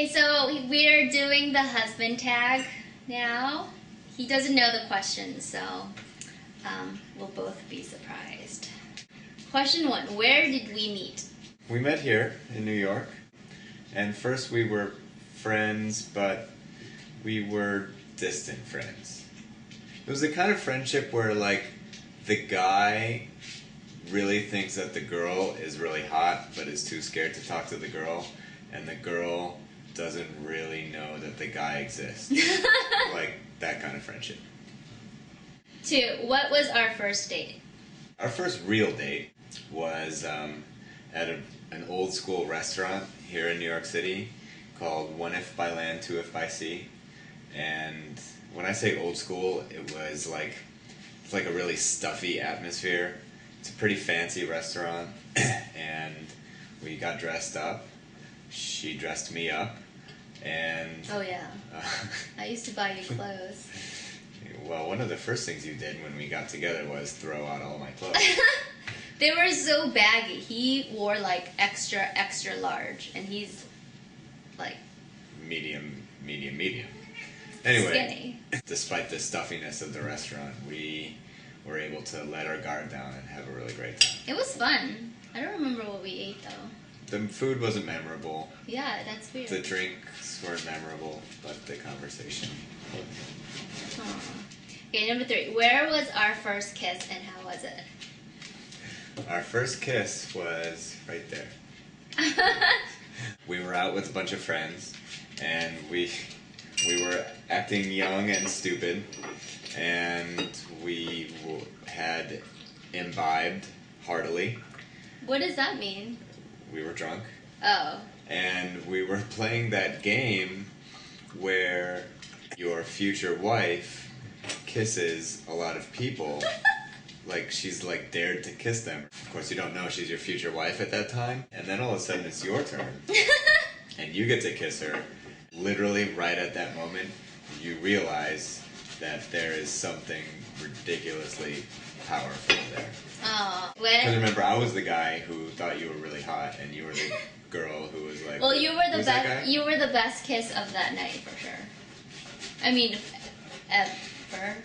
Okay, so we're doing the husband tag now. He doesn't know the questions, so we'll both be surprised. Question 1, where did we meet? We met here in New York, and first we were friends, but we were distant friends. It was the kind of friendship where, like, the guy really thinks that the girl is really hot, but is too scared to talk to the girl, and the girl doesn't really know that the guy exists. Like, that kind of friendship. 2, what was our first date? Our first real date was at an old school restaurant here in New York City called One If by Land, Two If by Sea. And when I say old school, it's like a really stuffy atmosphere. It's a pretty fancy restaurant, and we got dressed up. She dressed me up, and... Oh yeah, I used to buy you clothes. Well, one of the first things you did when we got together was throw out all my clothes. They were so baggy. He wore like extra, extra large, and he's like... Medium. Anyway, skinny. Despite the stuffiness of the restaurant, we were able to let our guard down and have a really great time. It was fun. I don't remember what we ate though. The food wasn't memorable. Yeah, that's weird. The drinks weren't memorable, but the conversation was. Aww. Okay, number 3. Where was our first kiss and how was it? Our first kiss was right there. We were out with a bunch of friends, and we were acting young and stupid, and we had imbibed heartily. What does that mean? We were drunk. Oh. And we were playing that game where your future wife kisses a lot of people. Like, she's like dared to kiss them. Of course, you don't know she's your future wife at that time. And then all of a sudden it's your turn. And you get to kiss her. Literally right at that moment, you realize that there is something ridiculously powerful there. Oh. Because remember, I was the guy who thought you were really hot, and you were the girl who was like... Well, you were the best. You were the best kiss of that night for sure. I mean, ever.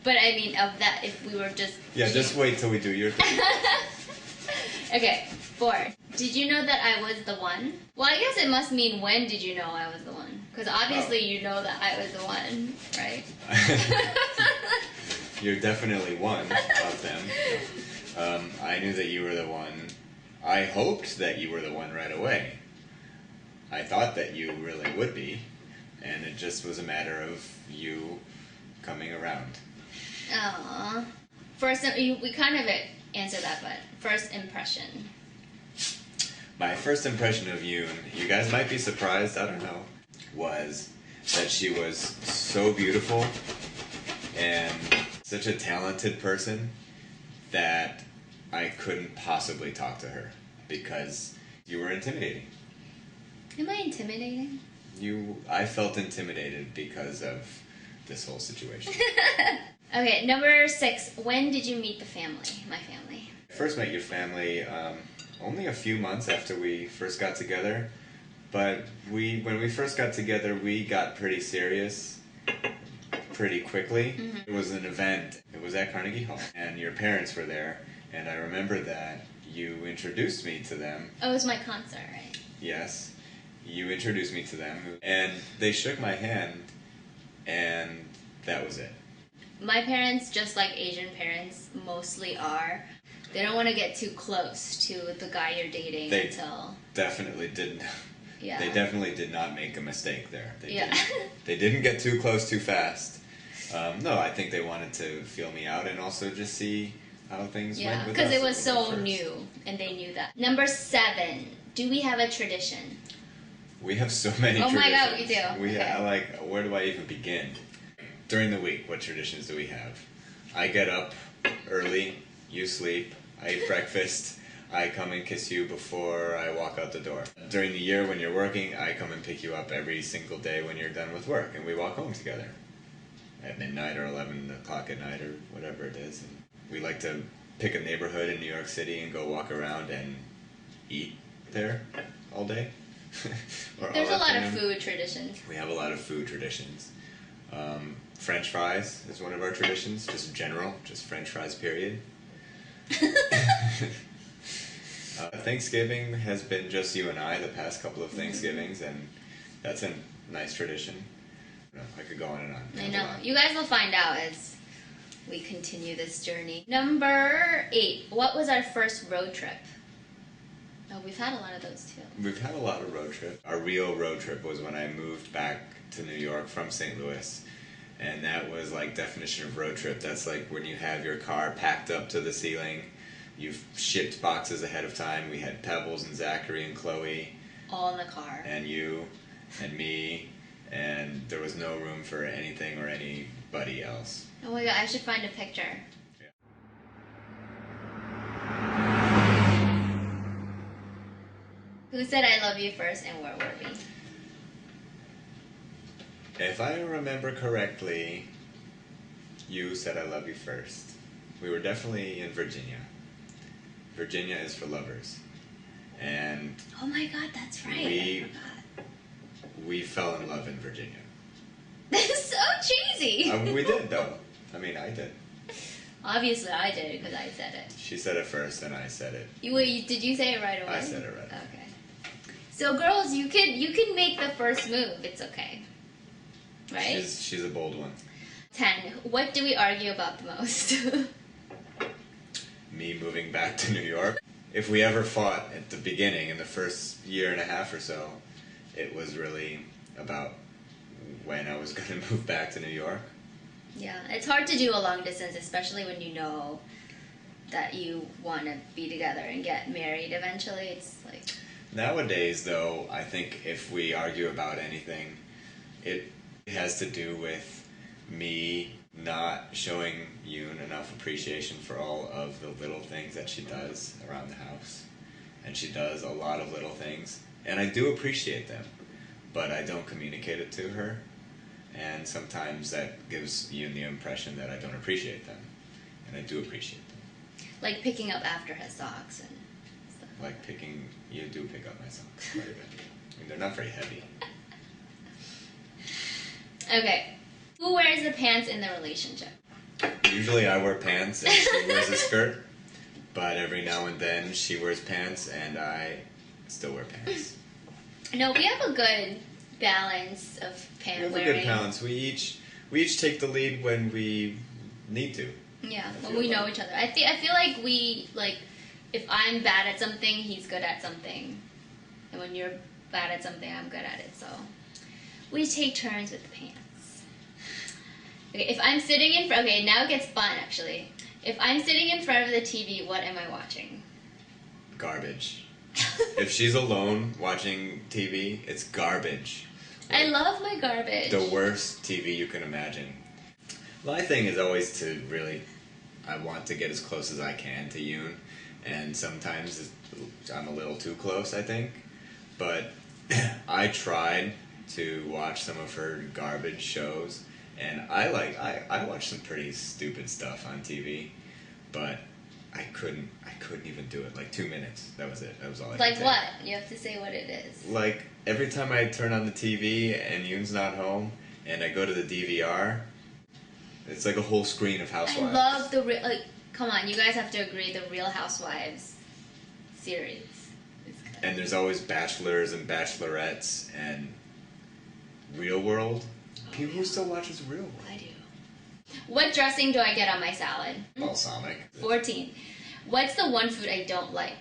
But I mean, of that, if we were just... Yeah, just wait till we do your thing. Okay, 4. Did you know that I was the one? Well, I guess it must mean when did you know I was the one? Because obviously you know that I was the one, right? You're definitely one of them. I knew that you were the one. I hoped that you were the one right away. I thought that you really would be, and it just was a matter of you coming around. Aww. First, we kind of answered that, but first impression. My first impression of you guys might be surprised, I don't know, was that she was so beautiful and such a talented person that I couldn't possibly talk to her because you were intimidating. Am I intimidating? I felt intimidated because of this whole situation. Okay, number 6. When did you meet the family? My family. I first met your family only a few months after we first got together, but when we first got together, we got pretty serious pretty quickly. Mm-hmm. It was an event. It was at Carnegie Hall, and your parents were there, and I remember that you introduced me to them. Oh, it was my concert, right? Yes. You introduced me to them, and they shook my hand, and that was it. My parents, just like Asian parents mostly are, they don't want to get too close to the guy you're dating until... Definitely didn't. Yeah. They definitely did not make a mistake there. They didn't get too close too fast. No, I think they wanted to feel me out and also just see how things went with us. Because it was so new, and they knew that. Number 7, do we have a tradition? We have so many traditions. Oh my god, we do. We have, where do I even begin? During the week, what traditions do we have? I get up early, you sleep, I eat breakfast, I come and kiss you before I walk out the door. During the year when you're working, I come and pick you up every single day when you're done with work, and we walk home together at midnight or 11 o'clock at night or whatever it is. And we like to pick a neighborhood in New York City and go walk around and eat there all day. Or There's all a lot of afternoon. food traditions. We have a lot of food traditions. French fries is one of our traditions, just general, just French fries, period. Thanksgiving has been just you and I the past couple of Thanksgivings, and that's a nice tradition. I could go on and on. We I have a know. lot. You guys will find out as we continue this journey. Number 8. What was our first road trip? Oh, we've had a lot of those too. We've had a lot of road trips. Our real road trip was when I moved back to New York from St. Louis. And that was like definition of road trip. That's like when you have your car packed up to the ceiling. You've shipped boxes ahead of time. We had Pebbles and Zachary and Chloe. All in the car. And you and me. And there was no room for anything or anybody else. Oh my god, I should find a picture. Who said I love you first and where were we? If I remember correctly, you said I love you first. We were definitely in Virginia. Virginia is for lovers. And Oh my god, that's right. We- I forgot. we fell in love in Virginia. That's so cheesy. We did, though. I mean, I did. Obviously, I did it because I said it. She said it first, and I said it. Did you say it right away? I said it right. Okay. So, girls, you can make the first move. It's okay, right? She's a bold one. 10. What do we argue about the most? Me moving back to New York. If we ever fought at the beginning, in the first year and a half or so, it was really about when I was going to move back to New York. Yeah, it's hard to do a long distance, especially when you know that you want to be together and get married eventually. It's like, Nowadays, though, I think if we argue about anything, it has to do with me not showing Yoon enough appreciation for all of the little things that she does around the house. And she does a lot of little things, and I do appreciate them, but I don't communicate it to her, and sometimes that gives Yoon the impression that I don't appreciate them, and I do appreciate them. like picking up after her socks and stuff. Like you do pick up my socks quite a bit. I mean, they're not very heavy. Okay. Who wears the pants in the relationship? Usually I wear pants and she wears a skirt, but every now and then she wears pants and I still wear pants. No, we have a good balance of We pant have a wearing. good balance. We each take the lead when we need to. Yeah, I when feel we know like- each other. I feel like if I'm bad at something, he's good at something, and when you're bad at something, I'm good at it. So we take turns with the pants. Okay, if I'm sitting in front, okay, now it gets fun actually. If I'm sitting in front of the TV, what am I watching? Garbage. If she's alone watching TV, it's garbage. I love my garbage. The worst TV you can imagine. My thing is always to really, I want to get as close as I can to Yoon, and sometimes I'm a little too close, I think. But I tried to watch some of her garbage shows, and I watch some pretty stupid stuff on TV, but I couldn't even do it. Like 2 minutes, that was it. That was all I could Like take. what? You have to say what it is. Like, every time I turn on the TV and Yoon's not home, and I go to the DVR, it's like a whole screen of Housewives. I love come on, you guys have to agree, the Real Housewives series is good. And there's always bachelors and bachelorettes and Real World. People who still watches Real World. I do. What dressing do I get on my salad? Balsamic. 14. What's the one food I don't like?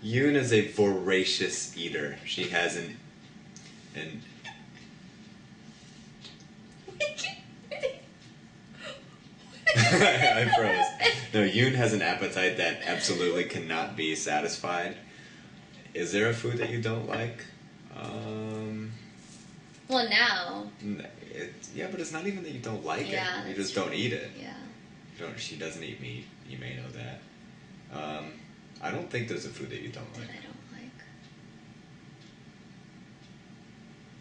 Yoon is a voracious eater. She has an I froze. No, Yoon has an appetite that absolutely cannot be satisfied. Is there a food that you don't like? Well, now. Yeah, but it's not even that you don't like Yeah, it. You that's just don't eat it. Yeah. She doesn't eat meat. You may know that. I don't think there's a food that you don't That like. I don't like.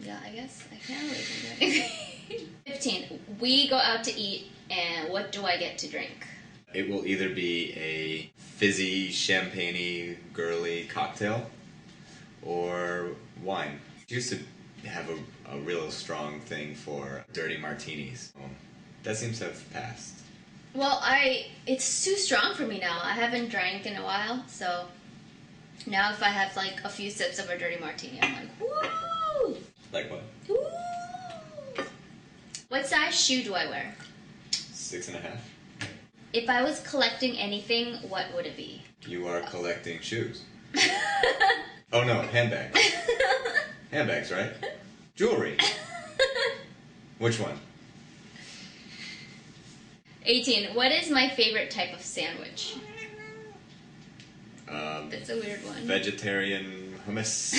Yeah, I guess I can't really think of anything. 15. We go out to eat, and what do I get to drink? It will either be a fizzy, champagne-y, girly cocktail or wine. She used to have a real strong thing for dirty martinis. That seems to have passed. Well, it's too strong for me now. I haven't drank in a while, so now if I have like a few sips of a dirty martini, I'm like, woo! Like what? Woo! What size shoe do I wear? 6.5. If I was collecting anything, what would it be? You are collecting shoes. Oh no, handbags. Handbags, right? Jewelry. Which one? 18. What is my favorite type of sandwich? That's a weird one. Vegetarian hummus.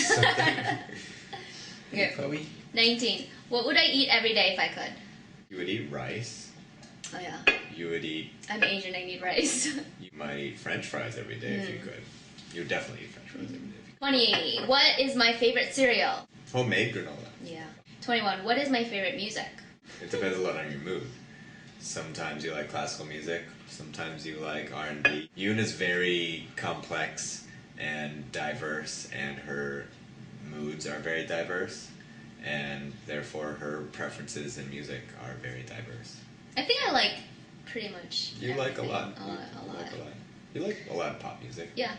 Okay. Chloe? 19. What would I eat every day if I could? You would eat rice. Oh yeah. You would eat. I'm Asian, I need rice. You might eat French fries every day if you could. You would definitely eat French fries every day. 20. What is my favorite cereal? Homemade granola. Yeah. 21. What is my favorite music? It depends a lot on your mood. Sometimes you like classical music. Sometimes you like R&B. Yoon is very complex and diverse, and her moods are very diverse, and therefore her preferences in music are very diverse. I think I like pretty much You like a everything. lot. A lot. You like a lot. You like a lot of pop music. Yeah.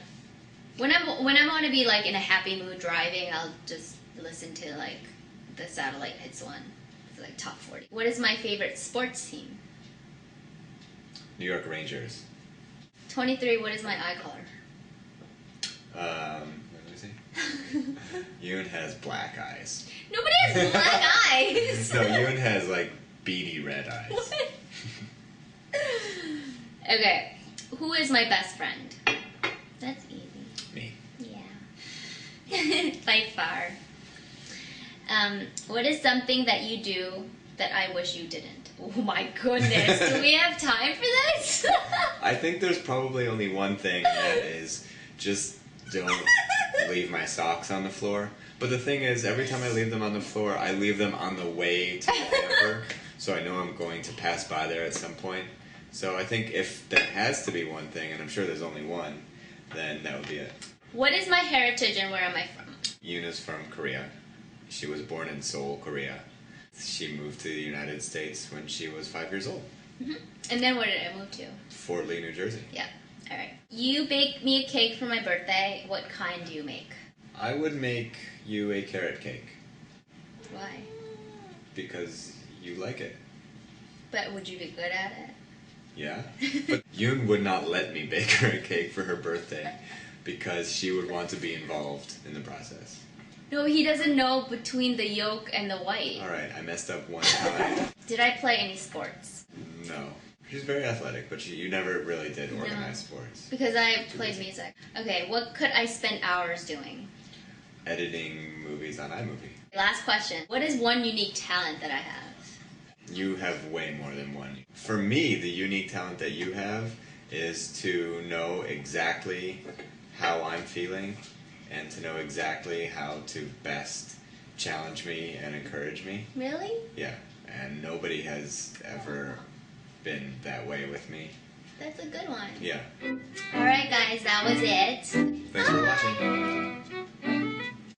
When I want to be like in a happy mood driving, I'll just listen to like the Satellite Hits one. It's like top 40. What is my favorite sports team? New York Rangers. 23. What is my eye color? Let me see. Yoon has black eyes. Nobody has black eyes. No, Yoon has like beady red eyes. What? Okay. Who is my best friend? That's easy. Me. Yeah. By far. What is something that you do that I wish you didn't? Oh my goodness. Do we have time for this? I think there's probably only one thing, and that is just don't leave my socks on the floor. But the thing is, every time I leave them on the floor, I leave them on the way to the hamper, so I know I'm going to pass by there at some point. So I think if there has to be one thing, and I'm sure there's only one, then that would be it. What is my heritage and where am I from? Yoon is from Korea. She was born in Seoul, Korea. She moved to the United States when she was 5 years old. Mm-hmm. And then where did I move to? Fort Lee, New Jersey. Yeah. All right. You bake me a cake for my birthday. What kind do you make? I would make you a carrot cake Why? because you like it. But would you be good at it? Yeah? But Yoon would not let me bake her a cake for her birthday because she would want to be involved in the process. No, he doesn't know between the yolk and the white. Alright, I messed up one time. Did I play any sports? No. She's very athletic, but you never really did organized sports. Because I played music. Okay, what could I spend hours doing? Editing movies on iMovie. Last question. What is one unique talent that I have? You have way more than one. For me, the unique talent that you have is to know exactly how I'm feeling and to know exactly how to best challenge me and encourage me. Really? Yeah, and nobody has ever been that way with me. That's a good one. Yeah. Alright guys, that was it. Thanks for watching.